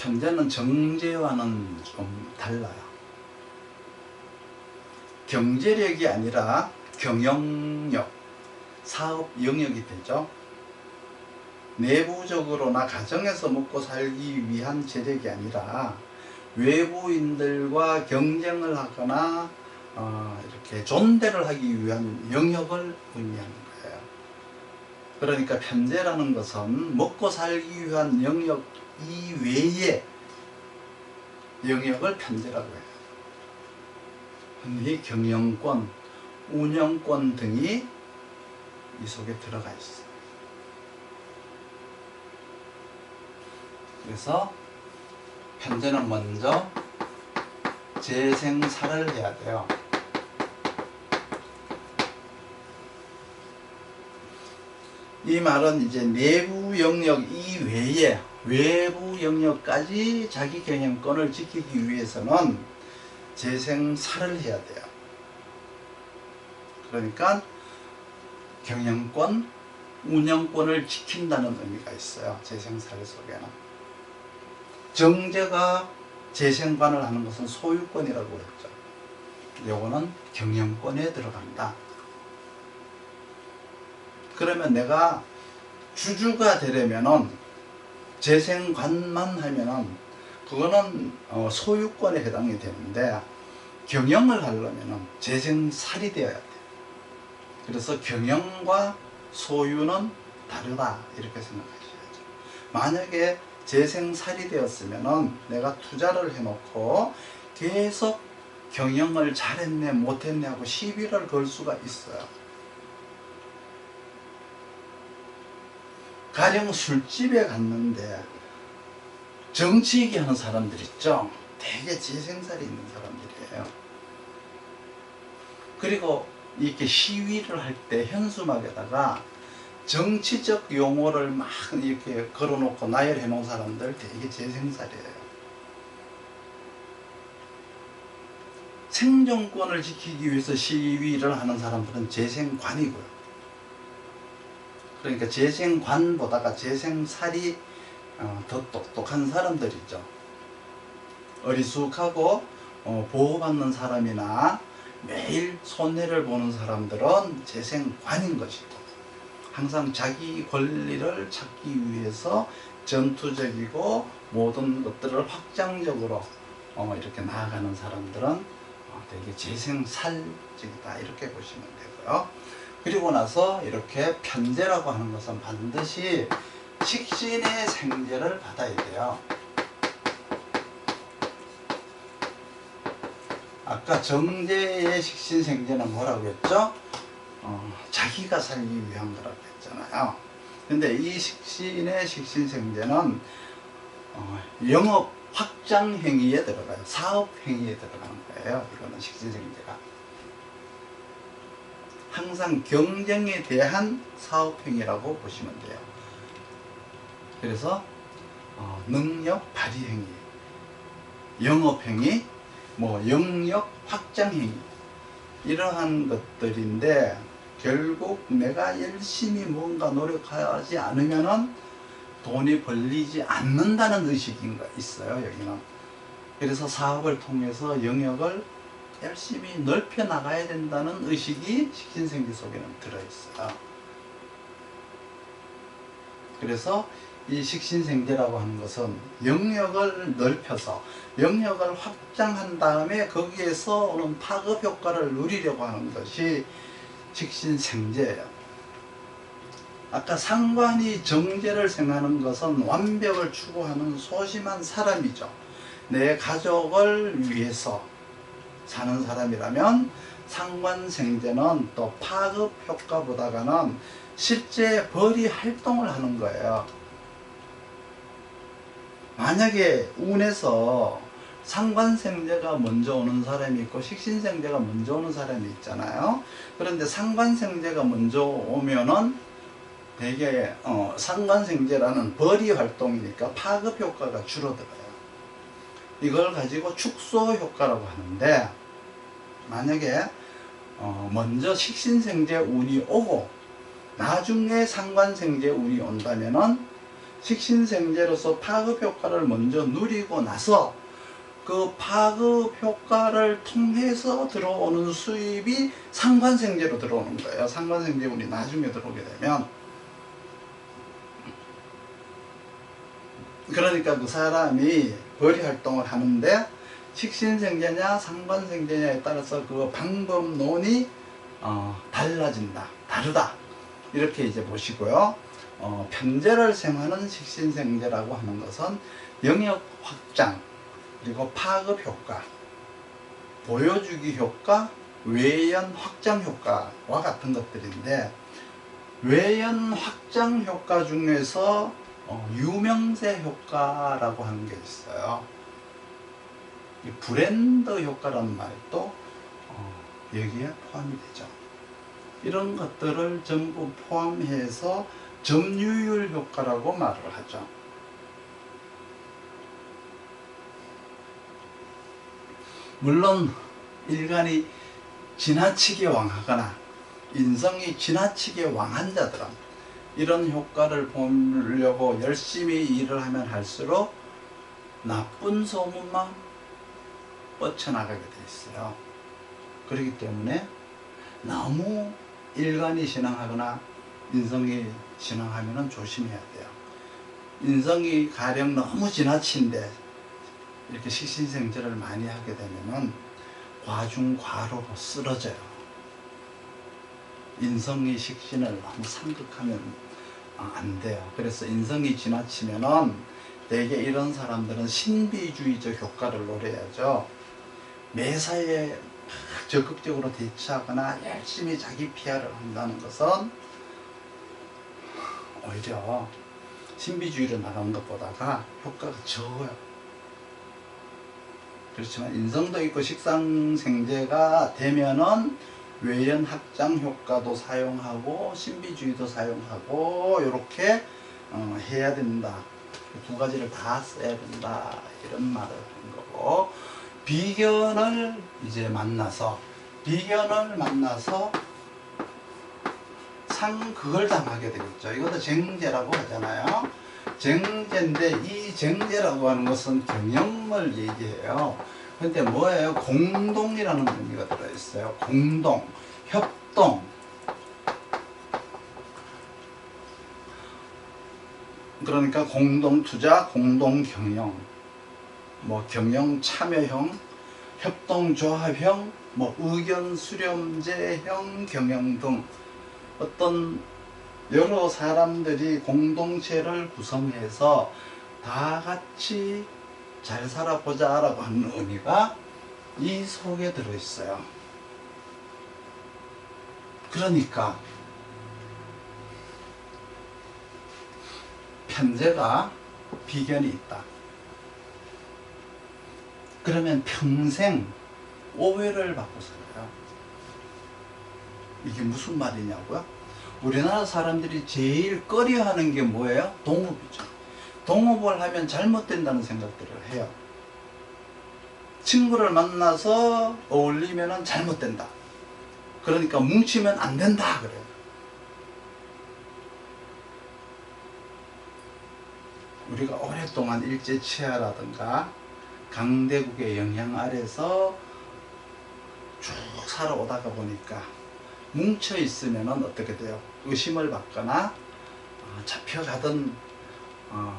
편제는 정제와는 좀 달라요. 경제력이 아니라 경영력, 사업 영역이 되죠. 내부적으로나 가정에서 먹고 살기 위한 재력이 아니라 외부인들과 경쟁을 하거나 이렇게 존대를 하기 위한 영역을 의미하는 거예요. 그러니까 편제라는 것은 먹고 살기 위한 영역 이외의 영역을 편제라고 해요. 흔히 경영권, 운영권 등이 이 속에 들어가 있어요. 그래서 편제는 먼저 재생사를 해야 돼요. 이 말은 이제 내부 영역 이외에 외부 영역까지 자기 경영권을 지키기 위해서는 재생사를 해야 돼요. 그러니까 경영권, 운영권을 지킨다는 의미가 있어요. 재생사를 속에는. 정제가 재생관을 하는 것은 소유권이라고 했죠. 요거는 경영권에 들어간다. 그러면 내가 주주가 되려면은 재생관만 하면은 그거는 소유권에 해당이 되는데 경영을 하려면은 재생살이 되어야 돼. 그래서 경영과 소유는 다르다 이렇게 생각하셔야죠. 만약에 재생살이 되었으면은 내가 투자를 해놓고 계속 경영을 잘했네 못했네 하고 시비를 걸 수가 있어요. 가령 술집에 갔는데 정치이기 하는 사람들 있죠. 되게 재생살이 있는 사람들이에요. 그리고 이렇게 시위를 할 때 현수막에다가 정치적 용어를 막 이렇게 걸어놓고 나열해 놓은 사람들 되게 재생살이에요. 생존권을 지키기 위해서 시위를 하는 사람들은 재생관이고요. 그러니까 재생관보다가 재생살이 더 똑똑한 사람들이죠. 어리숙하고 보호받는 사람이나 매일 손해를 보는 사람들은 재생관인 것이고, 항상 자기 권리를 찾기 위해서 전투적이고 모든 것들을 확장적으로 이렇게 나아가는 사람들은 되게 재생살적이다 이렇게 보시면 되고요. 그리고 나서 이렇게 편제라고 하는 것은 반드시 식신의 생제를 받아야 돼요. 아까 정제의 식신생제는 뭐라고 했죠? 자기가 살기 위한 거라고 했잖아요. 근데 이 식신의 식신생제는 영업 확장 행위에 들어가요. 사업 행위에 들어가는 거예요. 이거는 식신생제가. 항상 경쟁에 대한 사업 행위라고 보시면 돼요. 그래서 능력 발휘 행위, 영업 행위, 영역 확장 행위, 이러한 것들인데 결국 내가 열심히 뭔가 노력하지 않으면은 돈이 벌리지 않는다는 의식이 있어요. 여기는. 그래서 사업을 통해서 영역을 열심히 넓혀 나가야 된다는 의식이 식신생제 속에는 들어있어요. 그래서 이 식신생제라고 하는 것은 영역을 넓혀서 영역을 확장한 다음에 거기에서 오는 파급 효과를 누리려고 하는 것이 식신생제예요. 아까 상관이 정제를 생각하는 것은 완벽을 추구하는 소심한 사람이죠. 내 가족을 위해서 사는 사람이라면 상관생제는 또 파급 효과보다는 실제 벌이 활동을 하는 거예요. 만약에 운에서 상관생제가 먼저 오는 사람이 있고 식신생제가 먼저 오는 사람이 있잖아요. 그런데 상관생제가 먼저 오면은 되게 상관생제라는 벌이 활동이니까 파급 효과가 줄어들어요. 이걸 가지고 축소 효과라고 하는데, 만약에 먼저 식신생제 운이 오고 나중에 상관생제 운이 온다면은 식신생제로서 파급 효과를 먼저 누리고 나서 그 파급 효과를 통해서 들어오는 수입이 상관생제로 들어오는 거예요. 상관생제운이 나중에 들어오게 되면, 그러니까 그 사람이 벌이 활동을 하는데 식신생제냐 상관생제냐에 따라서 그 방법론이 달라진다, 다르다, 이렇게 이제 보시고요. 편재를 생하는 식신생제라고 하는 것은 영역 확장, 그리고 파급 효과, 보여주기 효과, 외연 확장 효과와 같은 것들인데, 외연 확장 효과 중에서 유명세 효과라고 하는 게 있어요. 이 브랜드 효과라는 말도 여기에 포함이 되죠. 이런 것들을 전부 포함해서 점유율 효과라고 말을 하죠. 물론 일간이 지나치게 왕하거나 인성이 지나치게 왕한 자들은 이런 효과를 보려고 열심히 일을 하면 할수록 나쁜 소문만 뻗쳐나가게 돼 있어요. 그렇기 때문에 너무 일간이 신앙하거나 인성이 신앙하면 조심해야 돼요. 인성이 가령 너무 지나친데 이렇게 식신생제를 많이 하게 되면은 과중과로로 쓰러져요. 인성이 식신을 너무 상극하면 안 돼요. 그래서 인성이 지나치면은 대개 이런 사람들은 신비주의적 효과를 노려야죠. 매사에 적극적으로 대처하거나 열심히 자기 PR을 한다는 것은 오히려 신비주의로 나가는 것보다가 효과가 적어요. 그렇지만 인성도 있고 식상생제가 되면은 외연 확장 효과도 사용하고 신비주의도 사용하고 이렇게 해야 된다. 두 가지를 다 써야 된다, 이런 말을 하는 거고, 비견을 이제 만나서 상극을당하게 되겠죠. 이것도 쟁제라고 하잖아요. 쟁제인데 이 쟁제라고 하는 것은 경영을 얘기해요. 근데 뭐예요? 공동이라는 의미가 들어있어요. 공동, 협동. 그러니까 공동투자, 공동경영, 뭐 경영참여형, 협동조합형, 뭐 의견수렴제형 경영 등 어떤 여러 사람들이 공동체를 구성해서 다 같이 잘 살아보자 라고 하는 의미가 이 속에 들어있어요. 그러니까 편재가 비견이 있다. 그러면 평생 오해를 받고 살아요. 이게 무슨 말이냐고요? 우리나라 사람들이 제일 꺼려하는 게 뭐예요? 동업이죠. 동업을 하면 잘못된다는 생각들을 해요. 친구를 만나서 어울리면 잘못된다. 그러니까 뭉치면 안 된다 그래요. 우리가 오랫동안 일제치하라든가 강대국의 영향 아래서 쭉 살아오다가 보니까 뭉쳐 있으면 어떻게 돼요? 의심을 받거나 잡혀가던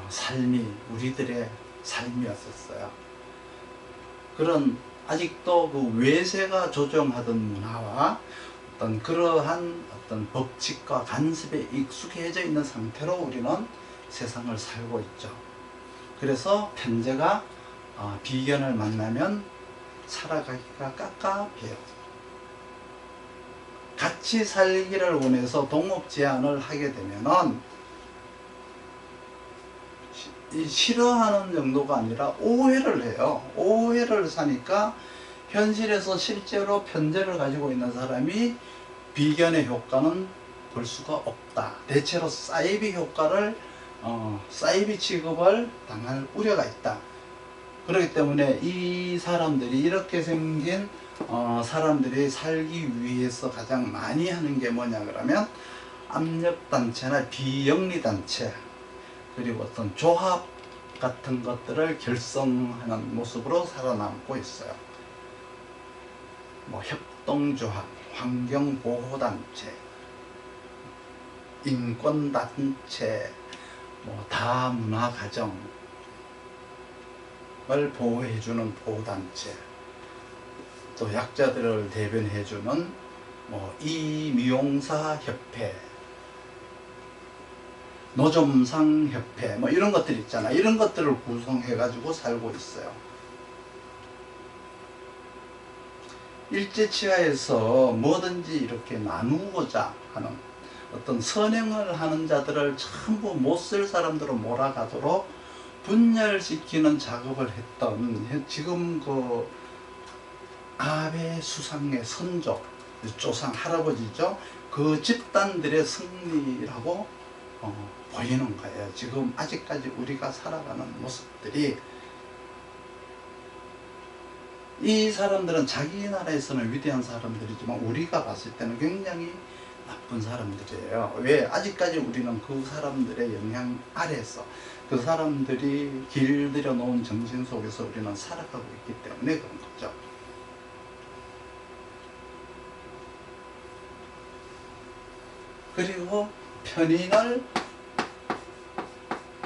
삶이 우리들의 삶이었었어요. 그런 아직도 그 외세가 조정하던 문화와 어떤 그러한 어떤 법칙과 간섭에 익숙해져 있는 상태로 우리는 세상을 살고 있죠. 그래서 편재가 비견을 만나면 살아가기가 깝깝해요. 같이 살기를 원해서 동업 제안을 하게 되면은 싫어하는 정도가 아니라 오해를 해요. 오해를 사니까 현실에서 실제로 편재를 가지고 있는 사람이 비견의 효과는 볼 수가 없다. 대체로 사이비 효과를 사이비 취급을 당할 우려가 있다. 그렇기 때문에 이 사람들이 이렇게 생긴 사람들이 살기 위해서 가장 많이 하는 게 뭐냐 그러면 압력단체나 비영리단체, 그리고 어떤 조합 같은 것들을 결성하는 모습으로 살아남고 있어요. 뭐 협동조합, 환경보호단체, 인권단체, 뭐 다문화가정을 보호해주는 보호단체, 또 약자들을 대변해주는 뭐 이미용사협회, 노점상협회, 뭐 이런 것들 있잖아. 이런 것들을 구성해 가지고 살고 있어요. 일제치하에서 뭐든지 이렇게 나누고자 하는 어떤 선행을 하는 자들을 전부 못 쓸 사람들로 몰아가도록 분열시키는 작업을 했던, 지금 그 아베 수상의 선조, 조상 할아버지죠. 그 집단들의 승리라고 보이는 거예요. 지금 아직까지 우리가 살아가는 모습들이, 이 사람들은 자기 나라에서는 위대한 사람들이지만 우리가 봤을 때는 굉장히 나쁜 사람들이에요. 왜? 아직까지 우리는 그 사람들의 영향 아래에서, 그 사람들이 길들여 놓은 정신 속에서 우리는 살아가고 있기 때문에 그런 거죠. 그리고 편인을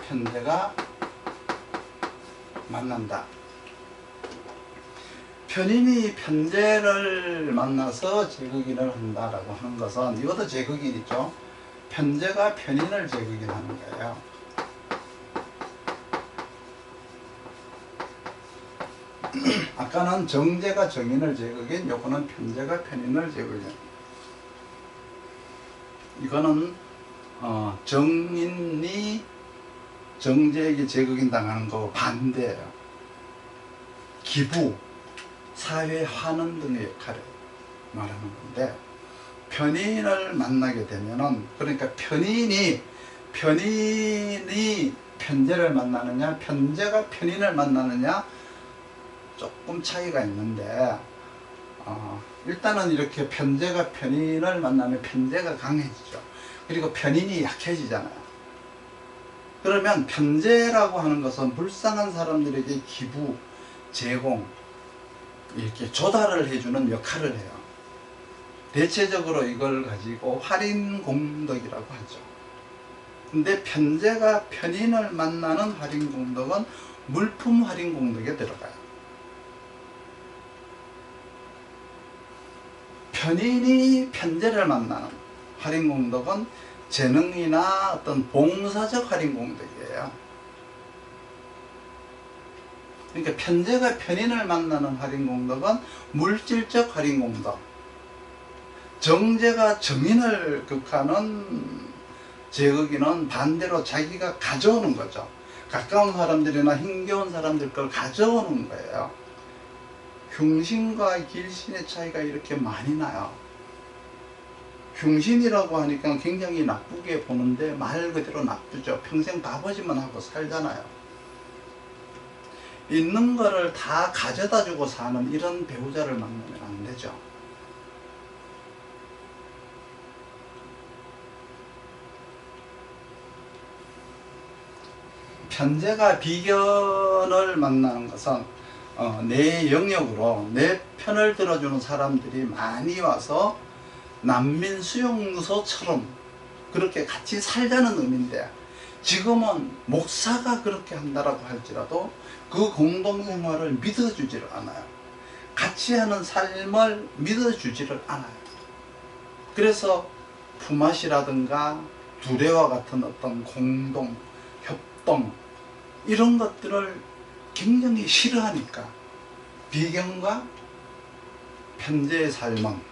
편제가 만난다. 편인이 편제를 만나서 제극인을 한다라고 하는 것은, 이것도 제극인이죠. 편제가 편인을 제극인하는 거예요. 아까는 정제가 정인을 제극인, 요거는 편제가 편인을 제극인. 이거는 정인이 정제에게 제극인 당하는 거 반대예요. 기부, 사회 환원 등의 역할을 말하는 건데, 편인을 만나게 되면은, 그러니까 편인이 편제를 만나느냐, 편제가 편인을 만나느냐 조금 차이가 있는데, 일단은 이렇게 편제가 편인을 만나면 편제가 강해지죠. 그리고 편인이 약해지잖아요. 그러면 편제라고 하는 것은 불쌍한 사람들에게 기부, 제공, 이렇게 조달을 해주는 역할을 해요. 대체적으로 이걸 가지고 활인공덕이라고 하죠. 근데 편제가 편인을 만나는 활인공덕은 물품 활인공덕에 들어가요. 편인이 편제를 만나는 활인공덕은 재능이나 어떤 봉사적 활인공덕이에요. 그러니까 편제가 편인을 만나는 활인공덕은 물질적 활인공덕, 정제가 정인을 극하는 제극인은 반대로 자기가 가져오는 거죠. 가까운 사람들이나 힘겨운 사람들 걸 가져오는 거예요. 흉신과 길신의 차이가 이렇게 많이 나요. 흉신이라고 하니까 굉장히 나쁘게 보는데 말 그대로 나쁘죠. 평생 바보짓만 하고 살잖아요. 있는 거를 다 가져다 주고 사는 이런 배우자를 만나면 안 되죠. 편제가 비견을 만나는 것은 내 영역으로 내 편을 들어주는 사람들이 많이 와서 난민 수용소처럼 그렇게 같이 살자는 의미인데, 지금은 목사가 그렇게 한다라고 할지라도 그 공동생활을 믿어주지를 않아요. 같이 하는 삶을 믿어주지를 않아요. 그래서 품앗이라든가 두레와 같은 어떤 공동, 협동, 이런 것들을 굉장히 싫어하니까 비견과 편제의 삶은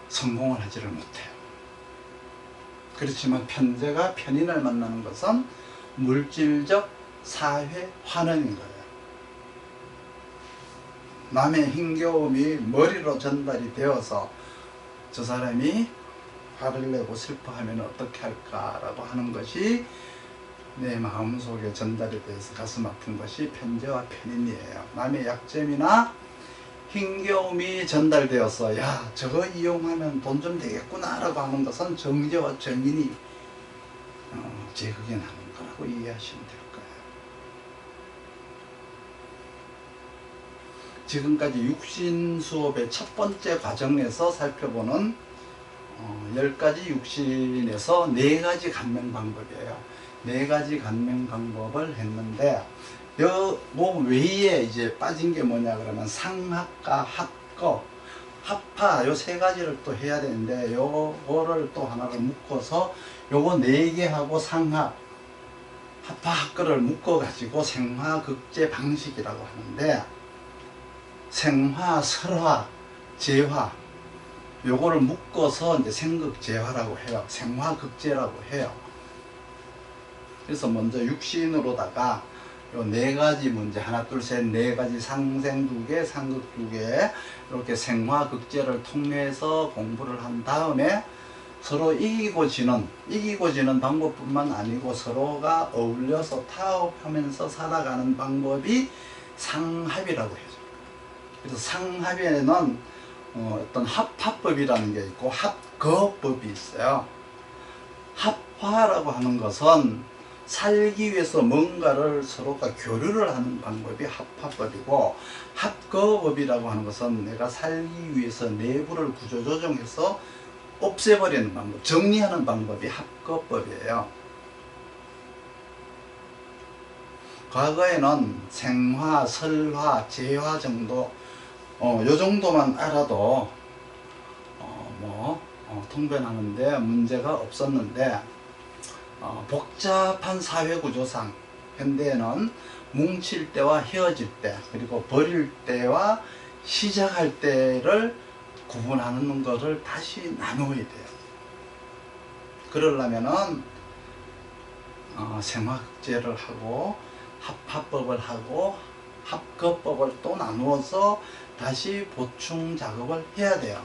성공을 하지를 못해요. 그렇지만 편제가 편인을 만나는 것은 물질적 사회 환원인 거예요. 남의 힘겨움이 머리로 전달이 되어서 저 사람이 화를 내고 슬퍼하면 어떻게 할까라고 하는 것이 내 마음속에 전달이 돼서 가슴 아픈 것이 편제와 편인이에요. 남의 약점이나 힘겨움이 전달되어서 야, 저거 이용하면 돈 좀 되겠구나 라고 하는 것은 정제와 정인이 제극인하는 거라고 이렇게 이해하시면 될 거예요. 지금까지 육신 수업의 첫 번째 과정에서 살펴보는 10가지 육신에서 4가지 감명 방법이에요. 4가지 감명 방법을 했는데 요 외에 이제 빠진 게 뭐냐 그러면 상합과 합거, 합파 요 3가지를 또 해야 되는데 요거를 또 하나를 묶어서 요거 4개 하고 상합, 합파, 합거를 묶어 가지고 생화극제 방식이라고 하는데 생화, 설화, 재화 요거를 묶어서 이제 생극재화라고 해요. 생화극재라고 해요. 그래서 먼저 육신으로다가 요 4가지 문제 하나 둘 셋 4가지 상생 2개 상극 2개 이렇게 생화극재를 통해서 공부를 한 다음에 서로 이기고 지는 방법뿐만 아니고 서로가 어울려서 타협하면서 살아가는 방법이 상합이라고 해요. 그래서 상합에는 어떤 합파법이라는 게 있고 합거법이 있어요. 합화라고 하는 것은 살기 위해서 뭔가를 서로가 교류를 하는 방법이 합화법이고, 합거법이라고 하는 것은 내가 살기 위해서 내부를 구조조정해서 없애버리는 방법, 정리하는 방법이 합거법이에요. 과거에는 생화, 설화, 재화 정도 요 정도만 알아도 통변하는데 문제가 없었는데 복잡한 사회구조상 현대에는 뭉칠 때와 헤어질 때 그리고 버릴 때와 시작할 때를 구분하는 것을 다시 나누어야 돼요. 그러려면은 생화극제를 하고 합파법을 하고 합거법을 또 나누어서 다시 보충 작업을 해야 돼요.